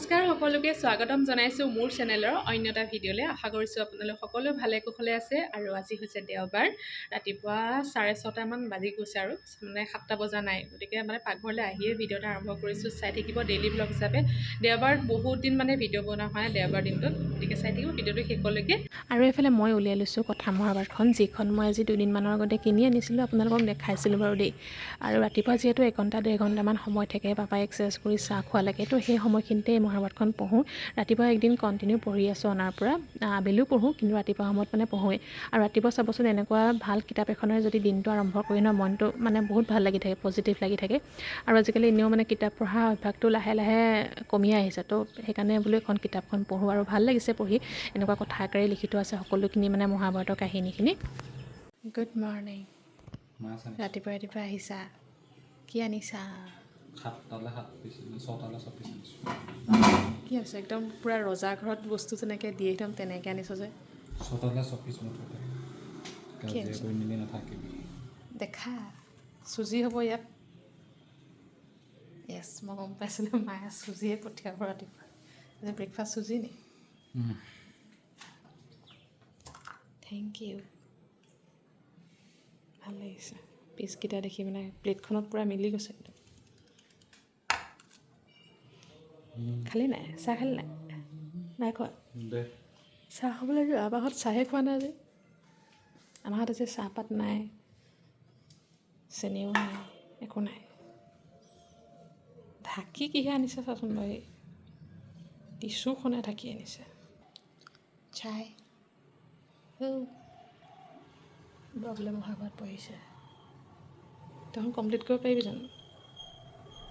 নমস্কাৰ সকলোকে স্বাগতম জনাইছোঁ মোৰ চেনেলৰ অন্য এটা ভিডিঅ'লৈ। আশা কৰিছোঁ আপোনালোক সকলো ভালে কুশলে আছে। আৰু আজি হৈছে দেওবাৰ, ৰাতিপুৱা 6:30মান বাজি গৈছে আৰু মানে 7টা বজা নাই। গতিকে মানে পাকঘৰলৈ আহিয়ে ভিডিঅ' এটা আৰম্ভ কৰিছোঁ। চাই থাকিব ডেইলি ব্লগ হিচাপে। দেওবাৰ বহুত দিন মানে ভিডিঅ' বনোৱা হয় দেওবাৰ দিনটোত, গতিকে চাই থাকিব ভিডিঅ'টো শেষলৈকে। আৰু এইফালে মই উলিয়াই লৈছোঁ কথা মহাভাৰতখন, যিখন মই আজি 2 দিনমানৰ আগতে কিনি আনিছিলোঁ, আপোনালোকক দেখাইছিলোঁ বাৰু দেই। আৰু ৰাতিপুৱা যিহেতু 1-1.5 ঘণ্টামান সময় থাকে পাপাই এক্সাৰচাইজ কৰি চাহ খোৱালৈকে, তো সেই সময়খিনিতে এই মহাভাৰতখন পঢ়োঁ। ৰাতিপুৱা একদিন কণ্টিনিউ পঢ়ি আছোঁ অনাৰ পৰা, আবেলিও পঢ়োঁ, কিন্তু ৰাতিপুৱা সময়ত মানে পঢ়োৱেই। আৰু ৰাতিপুৱা চাবচোন এনেকুৱা ভাল কিতাপ এখনেৰে যদি দিনটো আৰম্ভ কৰি ন, মনটো মানে বহুত ভাল লাগি থাকে, পজিটিভ লাগি থাকে। আৰু আজিকালি এনেও মানে কিতাপ পঢ়া অভ্যাসটো লাহে লাহে কমি আহিছে, তো সেইকাৰণে বোলো এখন কিতাপখন পঢ়োঁ। আৰু ভাল লাগিছে পঢ়ি, এনেকুৱা কথা আকাৰে লিখি থোৱা আছে সকলোখিনি মানে মহাভাৰতৰ কাহিনীখিনি। Good morning. ৰাতিপুৱা ৰাতিপুৱা আহিছা, কি আনিছা? 7টালৈ 7 পিচ, 6টালৈ 6 পিচ আনিছোঁ। কি আছে একদম পূৰা ৰজা ঘৰত বস্তু যেনেকৈ দিয়ে একদম তেনেকৈ আনিছ যে। 6টালৈ 6 পিচ মুঠতে, কি কাজিয়া আনিছ কৰি মেলি নাথাকিবি। দেখা, চুজি হ'ব ইয়াত। য়েছ, মই গম পাইছিলোঁ মায়ে চুজিয়ে পঠিয়াব ৰাতিপুৱা। আজি ব্ৰেকফাষ্ট চুজি নি? থেংক ইউ, ভাল লাগিছে পিচকেইটা দেখি, মানে প্লেটখনত পূৰা মিলি গৈছে একদম। খালি নাই চাহ? খালি নাই? নাই খোৱা? দে চাহ খাবলৈ যোৱা, আমাৰ ঘৰত চাহে খোৱা নাই আজি। আমাৰ ঘৰত আজি চাহপাত নাই, চেনিও নাই, একো নাই। ঢাকি কিহে আনিছে চাচোন বাৰু, টিচুখনে ঢাকি আনিছে। চাই প্ৰব্লেম হোৱাৰ ঘৰত পৰিছে। তখন কমপ্লিট কৰিব পাৰিবি জানো?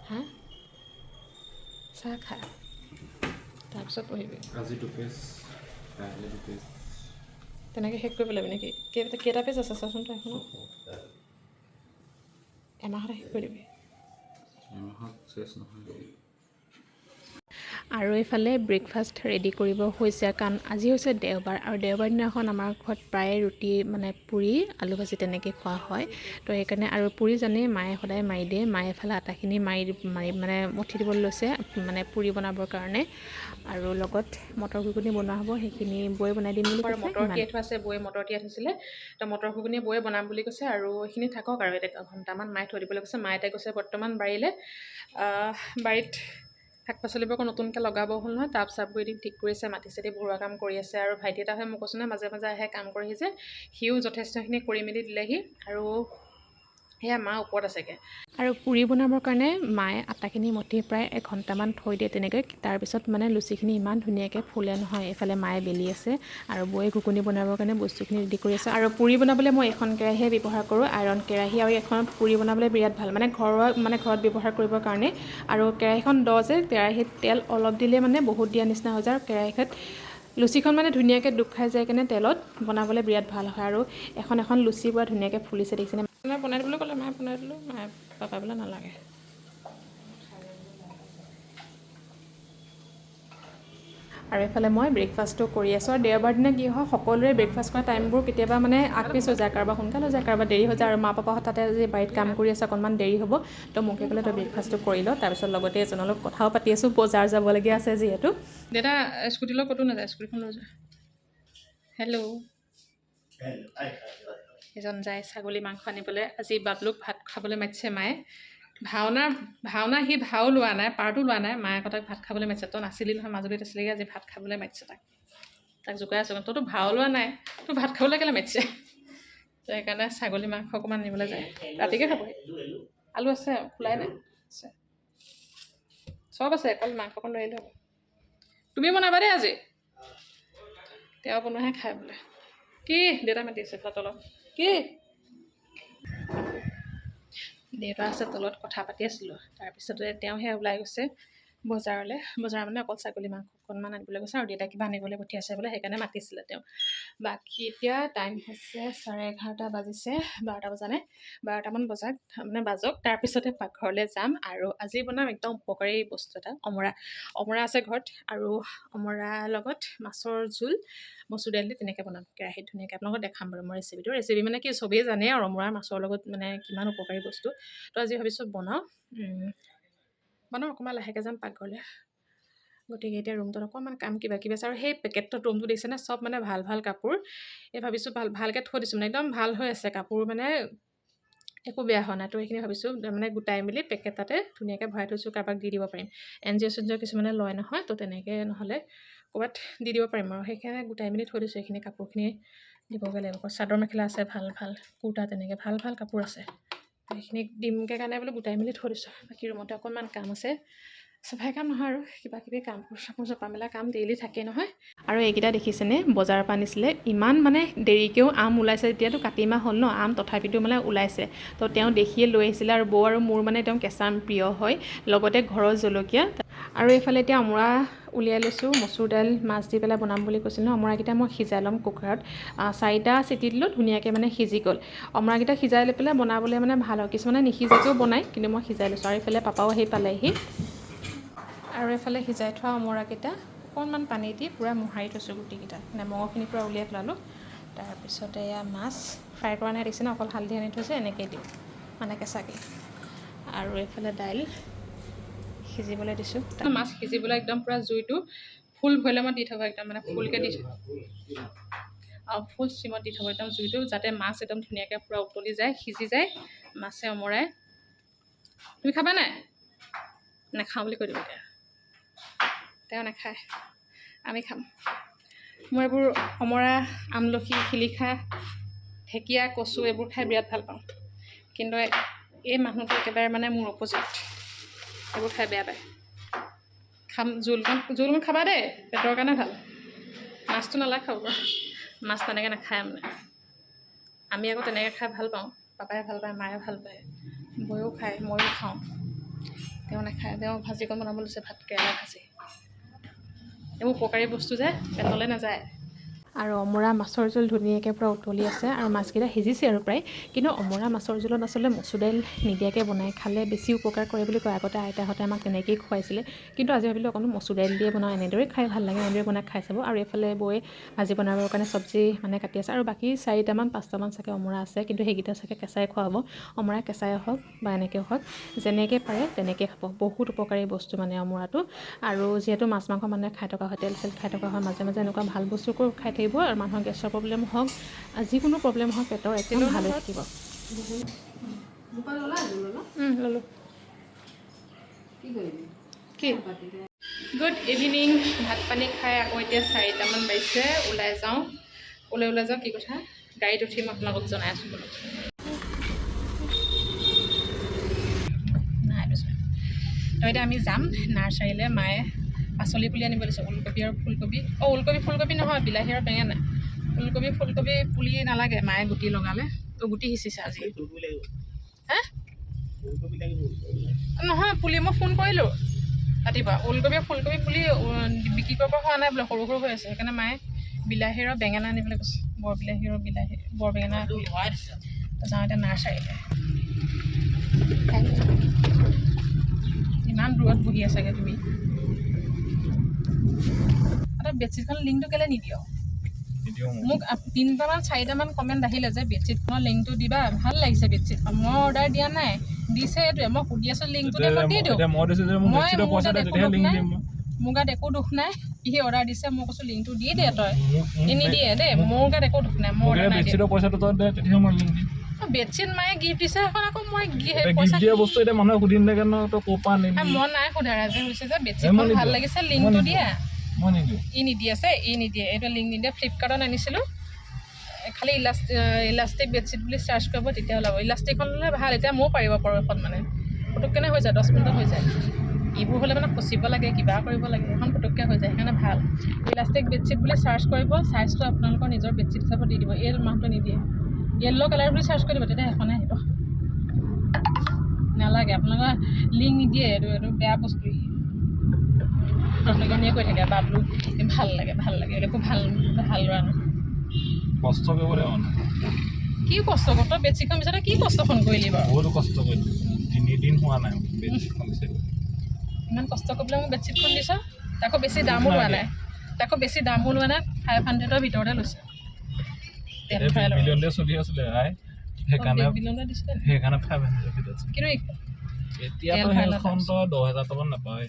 হা, চাহ খা, তাৰপিছত পঢ়িবি। আজি 2 পেজ, কাইলৈ 2 পেজ। তেনেকৈ শেষ কৰিব লাগিব নেকি? কেইটা পেজ আছে চাচোন তই এখনত? এমাহতে শেষ কৰি দিবি। এমাহত চেছ নহয়। আৰু এইফালে ব্ৰেকফাষ্ট ৰেডি কৰিব হৈছে, কাৰণ আজি হৈছে দেওবাৰ। আৰু দেওবাৰ দিনাখন আমাৰ ঘৰত প্ৰায়ে ৰুটি, মানে পুৰি আলু ভাজি তেনেকৈ খোৱা হয়। তো সেইকাৰণে, আৰু পুৰি জানেই মায়ে সদায় মাৰি দিয়ে। মায়ে এফালে আটাখিনি মাৰি মানে মঠি দিবলৈ লৈছে, মানে পুৰি বনাবৰ কাৰণে। আৰু লগত মটৰ ঘুগুনি বনোৱা হ'ব, সেইখিনি বয়ে বনাই দিম বুলি কৈছে। মটৰ তিয়াই থোৱা আছে, বয়ে মটৰ তিয়াই থৈছিলে, তো মটৰ ঘুগুনি বয়ে বনাম বুলি কৈছে। আৰু এইখিনি থাকক আৰু এতিয়া ঘণ্টামান মায়ে থৈ দিবলৈ কৈছে। মায়ে এতিয়া গৈছে বৰ্তমান বাৰীলৈ। বাৰীত শাক পাচলিবোৰ নতুনকৈ লগাব হ'ল নহয়, টাব চাব কৰি ঠিক কৰিছে, মাটি চাটি ভৰোৱা কাম কৰি আছে। আৰু ভাইটি এটা হয়, মই কৈছোঁ নহয় মাজে মাজে আহে কাম কৰি, যে সিও যথেষ্টখিনি কৰি মেলি দিলেহি। আৰু সেয়া মা ওপৰত আছেগৈ। আৰু পুৰি বনাবৰ কাৰণে মায়ে আটাখিনি মঠি প্ৰায় 1 ঘণ্টামান থৈ দিয়ে তেনেকৈ। তাৰপিছত মানে লুচিখিনি ইমান ধুনীয়াকৈ ফুলে নহয়। এইফালে মায়ে বেলি আছে আৰু বয়ে ঘুগুনি বনাবৰ কাৰণে বস্তুখিনি ৰেডি কৰি আছে। আৰু পুৰি বনাবলৈ মই এখন কেৰাহীয়ে ব্যৱহাৰ কৰোঁ, আইৰণ কেৰাহী। আৰু এখনত পুৰি বনাবলৈ বিৰাট ভাল, মানে ঘৰত ব্যৱহাৰ কৰিবৰ কাৰণে। আৰু কেৰাহীখন দ যে, কেৰাহীত তেল অলপ দিলে মানে বহুত দিয়া নিচিনা হৈ যায়। আৰু কেৰাহীত লুচিখন মানে ধুনীয়াকৈ ডুব খাই যায় কাৰণে তেলত বনাবলৈ বিৰাট ভাল হয়। আৰু এখন লুচি পুৰা ধুনীয়াকৈ ফুলিছে দেখিছেনে? মায়ে বনাই দিবলৈ ক'লে, মায়ে বনাই দিলোঁ। মায়ে পাপাই বোলে নালাগে। আৰু এইফালে মই ব্ৰেকফাষ্টটো কৰি আছোঁ। আৰু দেওবাৰ দিনা কি হয়, সকলোৰে ব্ৰেকফাষ্ট কৰা টাইমবোৰ কেতিয়াবা মানে আগপিছ হৈ যায়, কাৰোবাৰ সোনকালে হৈ যায়, কাৰোবাৰ দেৰি হৈ যায়। আৰু মা পাপাহঁত তাতে আজি বাৰীত কাম কৰি আছে, অকণমান দেৰি হ'ব। তো মোকে ক'লে তই ব্ৰেকফাষ্টটো কৰি ল, তাৰপিছত লগতে এজনৰ লগত কথাও পাতি আছোঁ, বজাৰ যাবলগীয়া আছে যিহেতু। দেউতা স্কুটি লৈ ক'তো নাযায়, স্কুটিখন লৈ যায়। হেল্ল', এজন যায় ছাগলী মাংস আনিবলৈ। আজি বাবলুক ভাত খাবলৈ মাতিছে মায়ে। ভাওনা সি ভাও লোৱা নাই, পাৰ্টো লোৱা নাই, মায়ে তাক ভাত খাবলৈ মাতিছে। তই নাছিলি নহয়, মাজুলীত আছিলেগৈ, আজি ভাত খাবলৈ মাতিছে তাক জোকাই আছোঁ, তইতো ভাও লোৱা নাই, তোৰ ভাত খাবলৈ কেলৈ মাতিছে? তো সেইকাৰণে ছাগলী মাংস অকণমান নিবলৈ যায়, ৰাতিকৈ খাবহি। আলু আছে, খোলাই নাই, আছে চব আছে, অকল মাংসকণ লৈ আহিলে হ'ব। তুমি বনাবা দেই আজি, তেওঁ বনোৱাহে খাই বোলে। কি দেউতা মাতি আছে তলত? কি দেউতা আছে তলত, কথা পাতি আছিলোঁ। তাৰপিছতে তেওঁহে ওলাই গৈছে বজাৰলৈ। বজাৰ মানে অকল ছাগলী মাংস অকণমান আনিবলৈ গৈছে, আৰু দেউতাই কিবা আনিবলৈ পঠিয়াইছে বোলে, সেইকাৰণে মাতিছিলে তেওঁ। বাকী এতিয়া টাইম হৈছে 11:30 বাজিছে, 12টা বজা নাই, 12টামান বজাত মানে বাজক, তাৰপিছতে পাকঘৰলৈ যাম। আৰু আজি বনাম একদম উপকাৰী বস্তু এটা, অমৰা আছে ঘৰত। আৰু অমৰাৰ লগত মাছৰ জোল, মচুৰ দাইল দি তেনেকৈ বনাম কেৰাহীত ধুনীয়াকৈ। আপোনালোকক দেখাম বাৰু মই ৰেচিপি মানে কি, চবেই জানে আৰু অমৰা মাছৰ লগত মানে কিমান উপকাৰী বস্তু। তো আজি ভাবিছোঁ বনাওঁ অকণমান লাহেকৈ যাম পাকঘৰলৈ। গতিকে এতিয়া ৰুমটোত অকণমান কাম কিবা কিবি আছে আৰু সেই পেকেটটোত ৰুমটো দেখিছেনে চব মানে ভাল ভাল কাপোৰ এই ভাবিছোঁ ভালকৈ থৈ দিছোঁ মানে একদম ভাল হৈ আছে কাপোৰ মানে একো বেয়া হোৱা নাই তো সেইখিনি ভাবিছোঁ মানে গোটাই মেলি পেকেট তাতে ধুনীয়াকৈ ভৰাই থৈছোঁ কাৰোবাক দি দিব পাৰিম NGO কিছুমানে লয় নহয় তো তেনেকৈ নহ'লে ক'ৰবাত দি দিব পাৰিম আৰু সেইকাৰণে গোটাই মেলি থৈ দিছোঁ এইখিনি কাপোৰখিনি দিবগৈ লাগিব চাদৰ মেখেলা আছে ভাল ভাল কুৰ্তা তেনেকৈ ভাল ভাল কাপোৰ আছে সেইখিনি দিমকৈ কাৰণে বোলো গোটাই মেলি থৈ দিছোঁ বাকী ৰুমতে অকণমান কাম আছে চাফাই কাম নহয় আৰু কিবা কিবি কাপোৰ চাপোৰ জপা মেলা কাম ডেইলি থাকেই নহয় আৰু এইকেইটা দেখিছেনে বজাৰৰ পৰা আনিছিলে ইমান মানে দেৰিকৈও আম ওলাইছে এতিয়াতো কাতি মাহ হ'ল ন আম তথাপিতো মানে ওলাইছে তো তেওঁ দেখিয়ে লৈ আহিছিলে আৰু বৌ আৰু মোৰ মানে একদম কেঁচা আম প্ৰিয় হয় লগতে ঘৰৰ জলকীয়া আৰু এইফালে এতিয়া অমৰা উলিয়াই লৈছোঁ মচুৰ দাইল মাছ দি পেলাই বনাম বুলি কৈছিল ন অমৰাকেইটা মই সিজাই ল'ম কুকাৰত 4টা চিটি দিলোঁ ধুনীয়াকৈ মানে সিজি গ'ল অমৰাকেইটা সিজাই লৈ পেলাই বনাবলৈ মানে ভাল হয় কিছুমানে নিসিজাকৈও বনায় কিন্তু মই সিজাই লৈছোঁ আৰু এইফালে পাপাও আহি পালেহি আৰু এইফালে সিজাই থোৱা অমৰাকেইটা অকণমান পানী দি পূৰা মোহাৰি থৈছোঁ গুটিকেইটা মানে মঙহখিনি পূৰা উলিয়াই পেলালোঁ তাৰপিছতে এয়া মাছ ফ্ৰাই কৰা নাই দেখিছে ন অকল হালধি আনি থৈছে এনেকৈ দিওঁ মানে কেঁচাকৈ আৰু এইফালে দাইল সিজিবলৈ দিছোঁ মাছ সিজিবলৈ একদম পূৰা জুইটো ফুল ভলিউমত দি থ'ব একদম মানে ফুলকৈ দি আৰু ফুল চিমত দি থ'ব একদম জুইটো যাতে মাছ একদম ধুনীয়াকৈ পূৰা উতলি যায় সিজি যায় মাছে অমৰাই তুমি খাবা নাই নাখাওঁ বুলি কৈ দিব এতিয়া তেওঁ নাখায় আমি খাম মই এইবোৰ অমৰা আমলখি শিলিখা ঢেকীয়া কচু এইবোৰ খাই বিৰাট ভাল পাওঁ কিন্তু এই মানুহটো একেবাৰে মানে মোৰ অপজিট এইবোৰ খাই বেয়া পায় খাম জোলকণ খাবা দেই পেটৰ কাৰণে ভাল মাছটো নালাগে খাব মাছ তেনেকৈ নাখায় মানে আমি আকৌ তেনেকৈ খাই ভাল পাওঁ পাপাই ভাল পায় মায়ে ভাল পায় বৌও খায় ময়ো খাওঁ তেওঁ নাখায় তেওঁ ভাজিকণ বনাব লৈছে ভাত কেৰেলা ভাজি এইবোৰ উপকাৰী বস্তু যে পেটলৈ নাযায় আৰু অমৰা মাছৰ জোল ধুনীয়াকৈ পূৰা উতলি আছে আৰু মাছকেইটা সিজিছে আৰু প্ৰায় কিন্তু অমৰা মাছৰ জোলত আচলতে মচুৰ দাইল নিদিয়াকৈ বনাই খালে বেছি উপকাৰ কৰে বুলি কয় আগতে আইতাহঁতে আমাক তেনেকৈয়ে খুৱাইছিলে কিন্তু আজি ভাবিলোঁ অকণ মচুৰ দাইল দিয়ে বনাওঁ এনেদৰেই খাই ভাল লাগে এনেদৰে বনাই খাই চাব আৰু এইফালে বৌয়ে ভাজি বনাবৰ কাৰণে চব্জি মানে কাটি আছে আৰু বাকী 4টামান 5টামান চাগে অমৰা আছে কিন্তু সেইকেইটা চাগে কেঁচাই খোৱা হ'ব অমৰা কেঁচাই হওক বা এনেকৈ হওক যেনেকৈ পাৰে তেনেকৈ খাব বহুত উপকাৰী বস্তু মানে অমৰাটো আৰু যিহেতু মাছ মাংস মানুহে খাই থকা হয় তেল চেল খাই থকা হয় মাজে মাজে এনেকুৱা ভাল বস্তুকো খাই থাকিব আৰু মানুহৰ গেছৰ প্ৰব্লেম হওক যিকোনো প্ৰব্লেম হওক পেটৰ একদম ভাল হৈ থাকিব ল'লোঁ কি গুড ইভিনিং ভাত পানী খাই আকৌ এতিয়া 4টামান বাজিছে ওলাই যাওঁ কি কথা গাড়ীত উঠি মই আপোনালোকক জনাই আছোঁ বোলো নাই পিছত তো এতিয়া আমি যাম নাৰ্চাৰীলৈ মায়ে পাচলি পুলি আনিব দিছে ওলকবি আৰু ফুলকবি ফুলকবি নহয় বিলাহী আৰু বেঙেনা ফুলকবি পুলি নালাগে মায়ে গুটি লগালে তো গুটি সিঁচিছে আজি হা নহয় পুলি মই ফোন কৰিলোঁ ৰাতিপুৱা ফুলকবি পুলি বিক্ৰী কৰিব হোৱা নাই বোলে সৰু হৈ আছে সেইকাৰণে মায়ে বিলাহী আৰু বেঙেনা আনিবলৈ কৈছে বৰ বেঙেনা যাওঁ এতিয়া নাৰ্চাৰীলৈ ইমান দূৰত বহি আছাগৈ তুমি এটা বেডশ্বীটখন লিংকটো কেলৈ নিদিয় মোক 3টামান 4টামান কমেণ্ট আহিলে যে বেডশ্বীটখনৰ লিংকটো দিবা ভাল লাগিছে বেডশ্বীটখন মই অৰ্ডাৰ দিয়া নাই দিছে এইটোৱে মই সুধি আছোঁ লিংকটো মই দি দিওঁ মোৰ গাত একো দুখ নাই সি অৰ্ডাৰ দিছে মই কৈছোঁ লিংকটো দি দে তই নিদিয়ে দেই মোৰ গাত একো দুখ নাই মই বেডশ্বীট মায়ে গিফ্ট দিছে এখন আকৌ মই মই নাই সোধা ৰাজে হৈছে যে বেডশ্বীটখন ভাল লাগিছে লিংকটো দিয়া নিদিয়ে এইটো লিংক নিদিয়ে ফ্লিপকাৰ্টত আনিছিলোঁ খালি ইলাষ্টিক বেডশ্বীট বুলি চাৰ্চ কৰিব তেতিয়া ওলাব ইলাষ্টিকখন হ'লে ভাল এতিয়া ময়ো পাৰিব পাৰোঁ এখন মানে পুটুককেনে হৈ যায় 10 মিনিটত হৈ যায় এইবোৰ হ'লে মানে খচিব লাগে কিবা কৰিব লাগে এখন পুটুককৈ হৈ যায় সেইকাৰণে ভাল ইলাষ্টিক বেডশ্বীট বুলি চাৰ্চ কৰিব চাইজটো আপোনালোকৰ নিজৰ বেডশ্বীট হিচাপত দি দিব এই মাহটো নিদিয়ে য়েল্ল' কালাৰ বুলি চাৰ্চ কৰি দিব তেতিয়া এখনে আহিব নালাগে আপোনালোকৰ লিংক নিদিয়ে এইটো বেয়া বস্তু আপোনালোকে কৈ থাকে বাবলু ভাল লাগে একো ভাল ল'ৰা নহয় কষ্ট কৰিব লাগিব কি কষ্ট তই বেডশ্বীটখন বিচাৰে কি কষ্টখন কৰিলি বাৰু বহুত কষ্ট কৰিলোঁ 3 দিন হোৱা নাই বেডশ্বীটখন বিচাৰি ইমান কষ্ট কৰি পেলাই মোক বেডশ্বীটখন দিছ তাকো বেছি দামো লোৱা নাই 500ৰ ভিতৰতে লৈছে চলি আছিলে সেইকাৰণে 500 কিন্তু এতিয়াতো সেইখন 10,000 টকাত নাপায়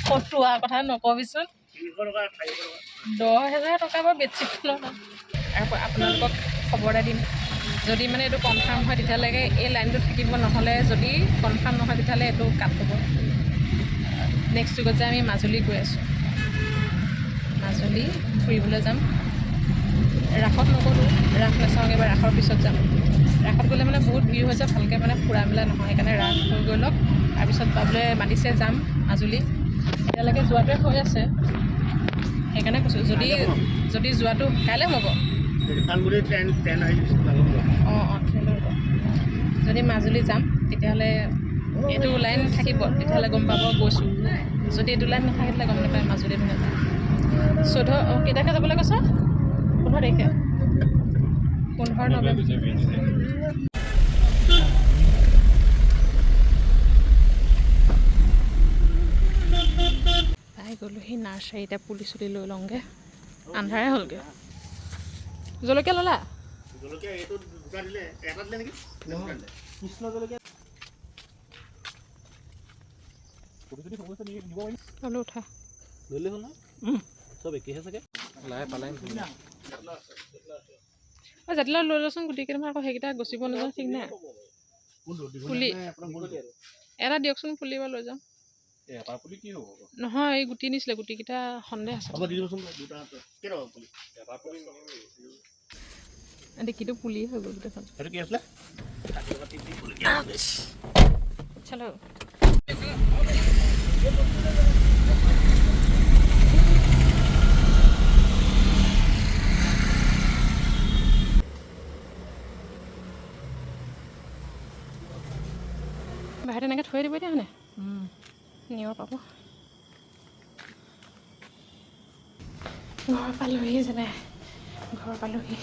ফটোৱা কথা নকবিচোন 10,000 টকা বাৰু বেডশ্বীট নহয় আৰু আপোনালোকক খবৰ এটা দিম যদি মানে এইটো কনফাৰ্ম হয় তেতিয়ালৈকে এই লাইনটো থাকিব নহ'লে যদি কনফাৰ্ম নহয় তেতিয়াহ'লে এইটো কাট হ'ব নেক্সট উইকত যে আমি মাজুলী গৈ আছোঁ মাজুলী ফুৰিবলৈ যাম ৰাসত নগ'লোঁ ৰাস নাচাওঁ এবাৰ ৰাসৰ পিছত যাম ৰাসত গ'লে মানে বহুত ভিৰ হৈছে ভালকৈ মানে ফুৰা মেলা নহয় সেইকাৰণে ৰাস হৈ গৈ লওক তাৰপিছত বাবুলে মাতিছে যাম মাজুলী এতিয়ালৈকে যোৱাটোৱে হৈ আছে সেইকাৰণে কৈছোঁ যদি যোৱাটো কাইলৈ হ'ব অঁ ট্ৰেইনৰ হ'ব যদি মাজুলী যাম তেতিয়াহ'লে এইটো লাইন থাকিব তেতিয়াহ'লে গম পাব গৈছোঁ যদি এইটো লাইন নাথাকে তেতিয়াহ'লে গম নাপায় মাজুলীত নাযায় 14 কেই তাৰিখে যাবলৈ কৈছ 15 তাৰিখে 15 নৱেম্বৰ পাই গ'লোঁ সেই নাৰ্চাৰীতে পুলি চুলি লৈ লওঁগৈ আন্ধাৰে হ'লগৈ জলকীয়া ল'লা হ'লো উঠা জাতিলাও লৈ যাচোন গুটি কেইটামান আকৌ সেইকেইটা গচিব নাযাওঁ ঠিক নাই পুলি এটা দিয়কচোন পুলি বা লৈ যাওঁ নহয় এই গুটি নিছিলে গুটিকেইটা সন্দেহ আছে দেখিটো পুলি হৈ গ'ল গোটেইখন চলো বাহিৰত এনেকৈ থৈ দিব এতিয়া মানে নিব পাব ঘৰ পালোহি যেনে ঘৰ পালোহি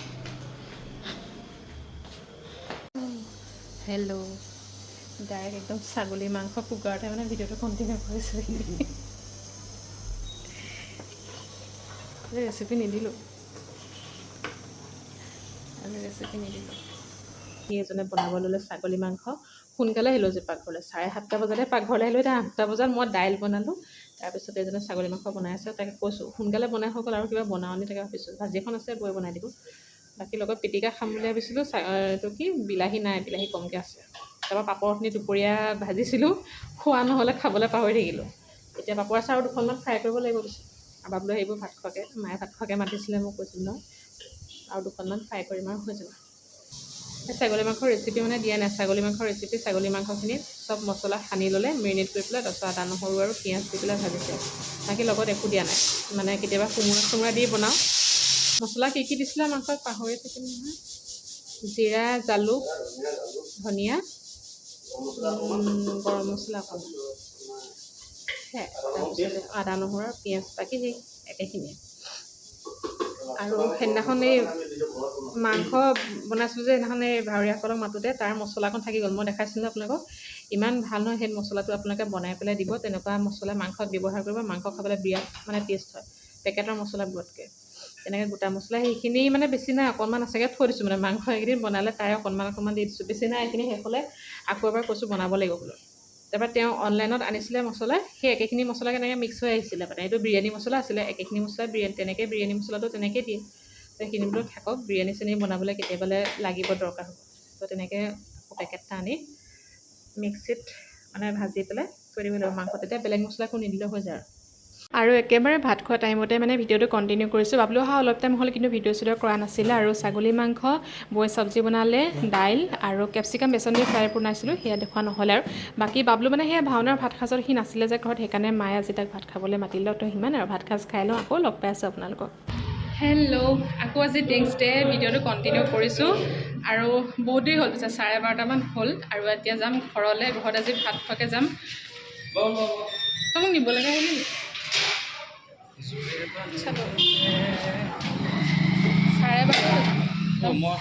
হেল্ল' ডাইৰেক্ট একদম ছাগলী মাংস কুকাৰতে মানে ভিডিঅ'টো কণ্টিনিউ কৰিছোঁ ৰেচিপি নিদিলোঁ সি এজনে বনাব ল'লে ছাগলী মাংস সোনকালে আহিলোঁ যে পাকঘৰলৈ 7:30 বজাতে পাকঘৰলৈ আহিলোঁ এতিয়া 8টা বজাত মই দাইল বনালোঁ তাৰপিছত এজনে ছাগলী মাংস বনাই আছে তাকে কৈছোঁ সোনকালে বনাই হৈ গ'ল আৰু কিবা বনাওঁনি তাকে ভাবিছোঁ ভাজি এখন আছে বৈ বনাই দিব বাকী লগত পিটিকা খাম বুলি ভাবিছিলোঁ এইটো কি বিলাহী নাই বিলাহী কমকৈ আছে তাৰপৰা পাপৰখিনি দুপৰীয়া ভাজিছিলোঁ খোৱা নহ'লে খাবলৈ পাহৰি থাকিলোঁ এতিয়া পাপৰ আচাৰ আৰু দুখনমান ফ্ৰাই কৰিব লাগিব পিছে আৰু বাবুলৈ আহিব ভাত খোৱাকৈ মায়ে ভাত খোৱাকৈ মাতিছিলে মই কৈছিলোঁ নহয় আৰু দুখনমান ফ্ৰাই কৰিম আৰু হৈ যাব ছাগলী মাংসৰ ৰেচিপি মানে দিয়া নাই ছাগলী মাংসৰ ৰেচিপি ছাগলী মাংসখিনি চব মছলা সানি ল'লে মেৰিনেট কৰি পেলাই তাৰপিছত আদা নহৰু আৰু পিঁয়াজ দি পেলাই ভাজিছে বাকী লগত একো দিয়া নাই মানে কেতিয়াবা কোমোৰা দি বনাওঁ মছলা কি দিছিলে মাংসত পাহৰি থাকিম নহয় জিৰা জালুক ধনিয়া গৰম মছলা অকণমান তাৰপিছতে আদা নহৰু আৰু পিঁয়াজ বাকী সেই একেখিনিয়ে আৰু সেইদিনাখন এই মাংস বনাইছিলোঁ যে সেইদিনাখন এই ভাৱৰীয়াসকলক মাতোঁতে তাৰ মছলাকণ থাকি গ'ল মই দেখাইছিলোঁ আপোনালোকক ইমান ভাল নহয় সেই মছলাটো আপোনালোকে বনাই পেলাই দিব তেনেকুৱা মছলা মাংসত ব্যৱহাৰ কৰিব মাংস খাবলৈ বিৰাট মানে টেষ্ট হয় পেকেটৰ মছলাবোৰতকৈ তেনেকৈ গোটা মছলা সেইখিনি মানে বেছি নাই অকণমান আছেগৈ থৈ দিছোঁ মানে মাংস এইকেইদিন বনালে তাৰে অকণমান দি দিছোঁ বেছি নাই এইখিনি শেষ হ'লে আকৌ এবাৰ কৈছোঁ বনাব লাগিব বোলো তাৰপৰা তেওঁ অনলাইনত আনিছিলে মছলা সেই একেখিনি মছলা কেনেকৈ মিক্স হৈ আহিছিলে মানে এইটো বিৰিয়ানী মছলা আছিলে একেখিনি মছলা তেনেকৈ বিৰিয়ানী মছলাটো তেনেকৈ দিয়ে সেইখিনি বোলো থাকক বিৰিয়ানী চিৰিয়ানী বনাবলৈ কেতিয়াবালৈ লাগিব দৰকাৰ হ'ব তো তেনেকৈ পেকেট এটা আনি মিক্সিত মানে ভাজি পেলাই থৈ দিব লাগিব মাংস তেতিয়া বেলেগ মছলা একো নিদিলেও হৈ যায় আৰু একেবাৰে ভাত খোৱা টাইমতে মানে ভিডিঅ'টো কণ্টিনিউ কৰিছোঁ বাবলু অহা অলপ টাইম হ'ল কিন্তু ভিডিঅ' কৰা নাছিলে আৰু ছাগলী মাংস বই চব্জি বনালে দাইল আৰু কেপচিকাম বেচন দি ফ্ৰাই বনাইছিলোঁ সেয়া দেখুওৱা নহ'লে আৰু বাকী বাবলু মানে সেয়া ভাওনাৰ ভাত সাজত সি নাছিলে যে ঘৰত সেইকাৰণে মায়ে আজি তাক ভাত খাবলৈ মাতিলে তো সিমান আৰু ভাত সাজ খাই লওঁ আকৌ লগ পাই আছোঁ আপোনালোকক হেল্ল' আকৌ আজি নেক্সট ডে ভিডিঅ'টো কণ্টিনিউ কৰিছোঁ আৰু বহুত দেৰি হ'ল পিছে 12:30মান হ'ল আৰু এতিয়া যাম ঘৰলৈ ঘৰত আজি ভাত খোৱাকৈ যাম তই মোক নিব লাগে আহিলি নেকি 12:30 মই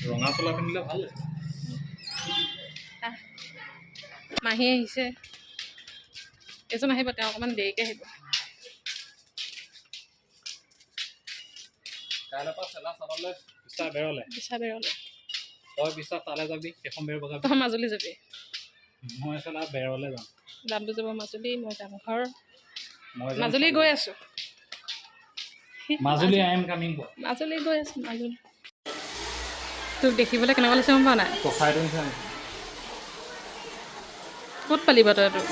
ৰঙা চোলা পিন্ধিলে ভাল মাহী আহিছে এজন আহিব তেওঁ অকণমান দেৰিকৈ আহিব কাইলৈৰ পৰা চেলা চাবলৈ বিছা বেৰলৈ তই বিছা তালৈ যাবি সেইখন বেৰ বজাবি তই মাজুলী যাবি মই চেলা বেৰলৈ যাম যামটো যাব মাজুলী, মই যাম ঘৰ মই মাজুলী গৈ আছোঁ। Majuli I am coming. Majuli গৈ আছোঁ মাজুলী। তোক দেখিবলৈ কেনেকুৱা লাগিছে গম পোৱা নাই? কচাইটো নিচিনা ক'ত পালি বাৰু তই তোৰ?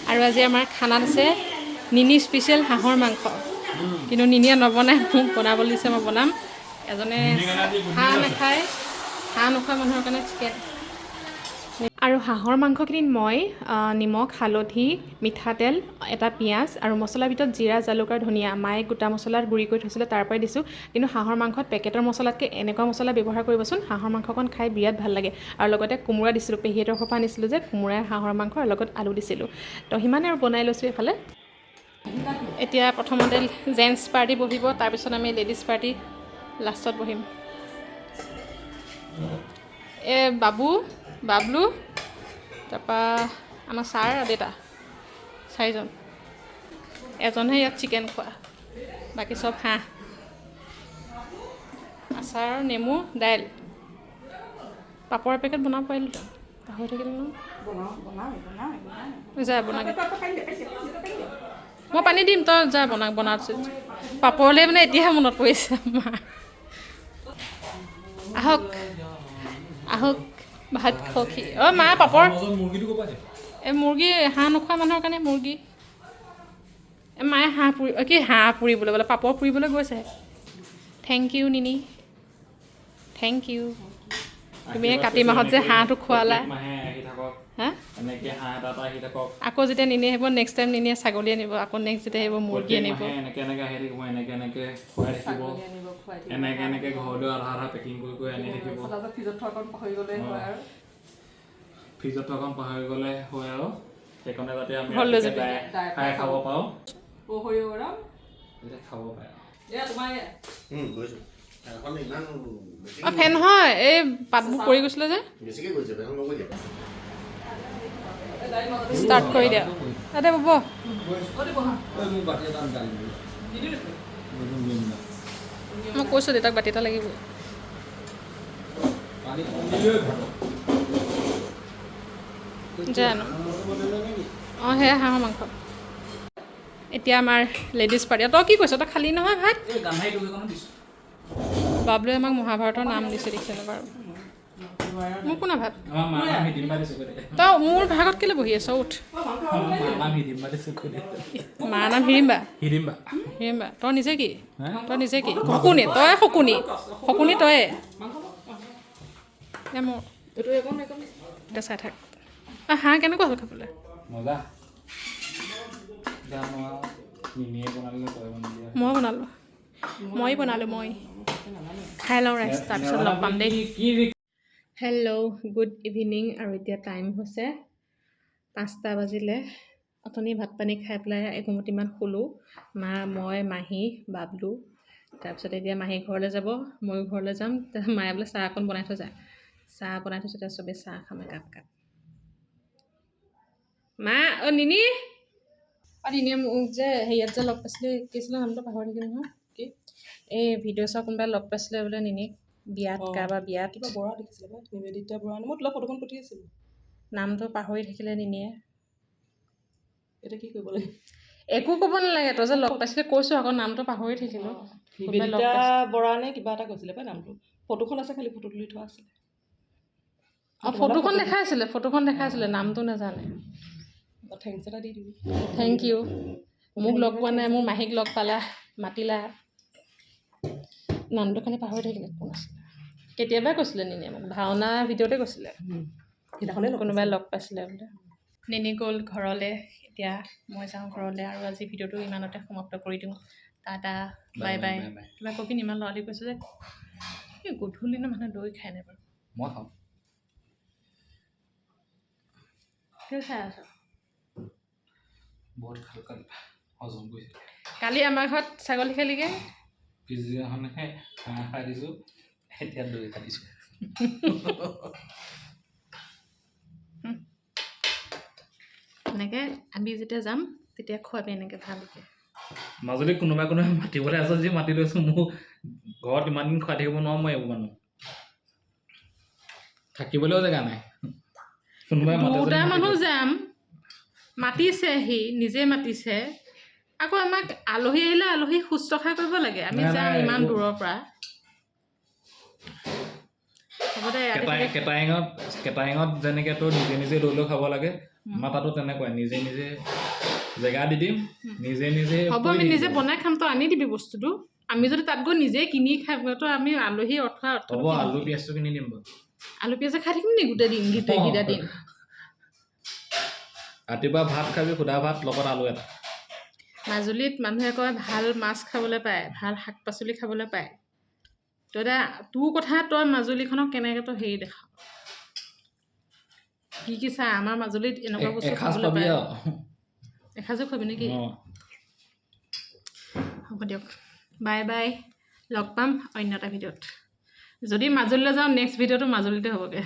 আৰু আজি আমাৰ খানাত আছে নিনি স্পেচিয়েল হাঁহৰ মাংস, কিন্তু নিনিয়ে নবনাই, মোক বনাবলৈ দিছে, মই বনাম। এজনে হাঁহ নাখায়, হাঁহ নোখোৱা মানুহৰ কাৰণে চিকেন। আৰু হাঁহৰ মাংসখিনিত মই নিমখ, হালধি, মিঠাতেল, এটা পিঁয়াজ আৰু মছলাৰ ভিতৰত জিৰা, জালুক আৰু ধনিয়া মায়ে গোটা মছলাত গুড়ি কৰি থৈছিলে তাৰ পৰাই দিছোঁ। কিন্তু হাঁহৰ মাংসত পেকেটৰ মছলাতকৈ এনেকুৱা মছলা ব্যৱহাৰ কৰিবচোন, হাঁহৰ মাংসকণ খাই বিৰাট ভাল লাগে। আৰু লগতে কোমোৰা দিছিলোঁ, পেহীহঁতৰ ঘৰৰ পৰা আনিছিলোঁ যে কোমোৰাই হাঁহৰ মাংস আৰু লগত আলু দিছিলোঁ। তো সিমানে আৰু বনাই লৈছোঁ এইফালে। এতিয়া প্ৰথমতে জেণ্টছ পাৰ্টি বহিব, তাৰপিছত আমি লেডিজ পাৰ্টি লাষ্টত বহিম। বাবলু, তাৰপৰা আমাৰ ছাৰ আৰু দেউতা, 4জন। এজনহে ইয়াত চিকেন খোৱা, বাকী চব হাঁহ। আচাৰ, নেমু, দাইল, পাপৰ পেকেট বনাব পাৰিলোঁ, পাহৰি থাকিলোঁ ন। যা বনাগে, মই পানী দিম, তই যা বনাওঁচোন। পাপৰলৈ মানে এতিয়াহে মনত পৰিছে আমাৰ। আহক ভাত খকি। অঁ মা পাপৰ, এই মুৰ্গী, হাঁহ নোখোৱা মানুহৰ কাৰণে মুৰ্গী। মায়ে হাঁহ পুৰিবলৈ বোলে, পাপৰ পুৰিবলৈ গৈছে। থেংক ইউ নিনি, থেংক ইউ। তুমি কাতি মাহত যে হাঁহটো খোৱালা। হা? আকৌ যেতিয়া নিনি আহিব, নেক্সট টাইম নিনিয়ে ছাগলী আনিব, আকৌ নেক্সট যেতিয়া আহিব মুৰ্গী আনিব। এনেকে ঘৰলৈ আধা পেকিং কৰি আনি থাকিব। ফ্ৰিজত থকাখন পাহৰি গ'লে হয় আৰু সেইকাৰণে যাতে আমি খাই খাব পাৰোঁ, খাব পাৰে। ফেন নহয়, এই পাতবোৰ পৰি গৈছিলে যে। ষ্টাৰ্ট কৰি দিয়া। তাতে ব'ব। মই কৈছোঁ দেউতাক বাতি এটা লাগিব। জানো অঁ সেয়া হাঁহৰ মাংস। এতিয়া আমাৰ লেডিজ পাৰ্টি। তই কি কৈছ? তই খালি নহয় ভাত? বাবলুৱে আমাক মহাভাৰতৰ নাম দিছে, দেখিছেনে বাৰু? মোৰ কোনে ভাত? তই মোৰ ভাগত কেলৈ বহি আছ? উঠ। মাৰ নাম হিৰিম্বা। হিৰিম্বা। তই নিজে কি? শকুনি। তই শকুনি তয়ে। মোৰ এতিয়া চাই থাক। হাঁহ কেনেকুৱা হ'ল খাবলৈ? মই বনালোঁ। খাই লওঁ ৰাইচ, তাৰপিছত লগ পাম দেই। Hello', good evening. আৰু এতিয়া টাইম হৈছে 5টা বাজিলে। অথনি ভাত পানী খাই পেলাই এঘুমুটিমান শুলোঁ। মা, মই, মাহী, বাবলু। তাৰপিছত এতিয়া মাহী ঘৰলৈ যাব, ময়ো ঘৰলৈ যাম। মায়ে বোলে চাহ অকণ বনাই থৈ যায়। চাহ বনাই থৈছে, এতিয়া চবেই চাহ খাম একাপ। মা, নিনি নিনিয়ে মোক যে হেৰিয়াত যে লগ পাইছিলে, কি আছিলে নামটো পাহৰি থাকিলোঁ নহয়। কি এই ভিডিঅ' চাওঁ কোনোবাই লগ পাইছিলে বোলে নিনিক বিয়াত, কাৰোবাৰ বিয়াত। কিবা বৰা দেখিছিলে বা নিবেদিতা বৰা। মই তোলা ফটোখন পঠিয়াইছিলোঁ, নামটো পাহৰি থাকিলে নিনিয়ে। এতিয়া কি কৰিব লাগে? একো ক'ব নালাগে, তই যে লগ পাইছিলে কৈছোঁ আকৌ, নামটো পাহৰি থাকিলোঁ। নিবেদিতা বৰা নে কিবা এটা কৈছিলে পাই নামটো। ফটোখন আছে, খালি ফটো তুলি থোৱা আছিলে। ফটোখন দেখাইছিলে, নামটো নাজানে। থেংকছ এটা দি দিবি। Thank you. মোক লগ পোৱা নাই, মোৰ মাহীক লগ পালা, মাতিলা। নামটো খালি পাহৰি থাকিলে কোন আছিলে। কেতিয়াবাই কৈছিলে নিনিয়ে মোক, ভাওনা ভিডিঅ'তে কৈছিলে। সেইদিনাখনে কোনোবাই লগ পাইছিলে বোলে। নিনি গ'ল ঘৰলৈ, এতিয়া মই যাওঁ ঘৰলৈ। আৰু আজি ভিডিঅ'টো ইমানতে সমাপ্ত কৰি দিওঁ। Tata, bye bye. কিবা কবি নি? ইমান লৰালি কৈছোঁ যে। গধূলি ন মানুহে দৈ খাই নাই বাৰু? মই খাওঁ। কি খাই আছ? বহুত হজম কৰিছে। কালি আমাৰ ঘৰত ছাগলী খালিগৈ, পিছদিনাখনহে হাঁহ খাই দিছোঁ, এতিয়া দৈ খাই দিছোঁ। এনেকৈ আমি যেতিয়া যাম তেতিয়া খোৱাবি এনেকৈ ভালকৈ। মাজুলীত কোনোবাই মাতিবলৈ আছে যদি মাতি লৈছোঁ। মোৰ ঘৰত ইমান দিন খুৱাই থাকিব নোৱাৰোঁ মই এইবোৰ মানুহ। থাকিবলৈও জেগা নাই। কোনোবাই মাতে দুটা যদি মানুহ মাতি দিয়ক। যাম, মাতিছে সি নিজে মাতিছে, আকৌ আমাক আলহী আহিলে আলহী শুশ্ৰূষা কৰিব লাগে, আমি নাই, যাম নাই, ইমান এইবোৰ- দূৰৰ পৰা। হ'ব দে ইয়াতে থাকি- কেটাৰিঙত যেনেকৈ তোৰ নিজে নিজে লৈ লৈ খাব লাগে, আমাৰ তাতো তেনেকুৱাই নিজে নিজে জেগা দি দিম, নিজে নিজে হ'ব কৰি আমি দি নিজে দিব। বনাই খাম, তই আনি দিবি বস্তুটো। আমি যদি তাত গৈ নিজে কিনি খাই তো আমি আলহী অৰ্থ হ'ব আলু পিঁয়াজটো কিনি দিম বাৰু। আলু পিঁয়াজে খাই থাকিম নি গোটেই দিন কেইটা দিন? ৰাতিপুৱা ভাত খাবি, সুদা ভাত লগত আলু এটা। মাজুলীত মানুহে কয় ভাল মাছ খাবলৈ পায়, ভাল শাক পাচলি খাবলৈ পায়। তই এতিয়া তোৰ কথা, তই মাজুলীখনক কেনেকৈ তই হেৰি দেখাৱ? কি চা আমাৰ মাজুলীত এনেকুৱা বস্তু এসাঁজ খাবলৈ পাবি পায়। আৰু এসাঁজো খাবি নেকি? অঁ। হ'ব দিয়ক, বাই বাই, লগ পাম অন্য এটা ভিডিঅ'ত। যদি মাজুলীলৈ যাওঁ নেক্সট ভিডিঅ'টো মাজুলীতে হ'বগৈ।